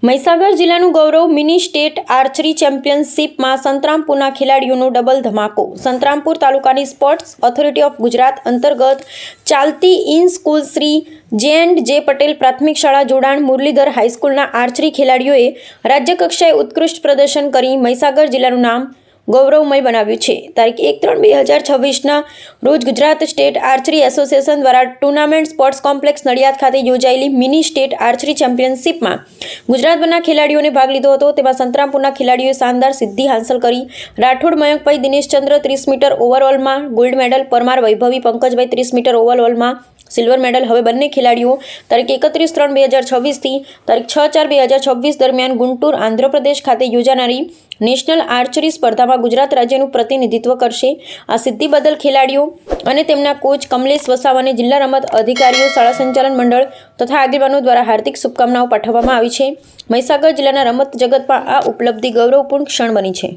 મહીસાગર જિલ્લાનું ગૌરવ mini state archery ચેમ્પિયનશિપમાં સંતરામપુરના ખેલાડીઓનો ડબલ ધમાકો। સંતરામપુર તાલુકાની સ્પોર્ટ્સ ઓથોરિટી ઓફ ગુજરાત અંતર્ગત ચાલતી ઇન સ્કૂલ શ્રી જે પટેલ પ્રાથમિક શાળા જોડાણ મુરલીધર હાઈસ્કૂલના આર્ચરી ખેલાડીઓએ રાજ્યકક્ષાએ ઉત્કૃષ્ટ પ્રદર્શન કરી મહીસાગર જિલ્લાનું નામ ગૌરવમય બનાવ્યું છે। તારીખ 1-3-2026ના રોજ ગુજરાત સ્ટેટ આર્ચરી એસોસિએશન દ્વારા ટુર્નામેન્ટ સ્પોર્ટ્સ કોમ્પ્લેક્સ નડિયાદ ખાતે યોજાયેલી મિની સ્ટેટ આર્ચરી ચેમ્પિયનશિપમાં ગુજરાતભરના ખેલાડીઓને ભાગ લીધો હતો। તેમાં સંતરામપુરના ખેલાડીઓએ શાનદાર સિદ્ધિ હાંસલ કરી। રાઠોડ મયંકભાઈ દિનેશચંદ્ર 30 મીટર ઓવરઓલમાં gold medal, Parmar Vaibhavi Pankajbhai 30 metre ઓવરઓલમાં સિલ્વર મેડલ। હવે બંને ખેલાડીઓ તારીખ 31-3-2026થી તારીખ 6-4-2026 દરમિયાન ગુંટુર આંધ્રપ્રદેશ ખાતે યોજાનારી નેશનલ આર્ચરી સ્પર્ધામાં ગુજરાત રાજ્યનું પ્રતિનિધિત્વ કરશે। આ સિદ્ધિ બદલ ખેલાડીઓ અને તેમના કોચ કમલેશ વસાવાને જિલ્લા રમત અધિકારીઓ, શાળા સંચાલન મંડળ તથા આગેવાનો દ્વારા હાર્દિક શુભકામનાઓ પાઠવવામાં આવી છે। મહીસાગર જિલ્લાના રમત જગતમાં આ ઉપલબ્ધિ ગૌરવપૂર્ણ ક્ષણ બની છે।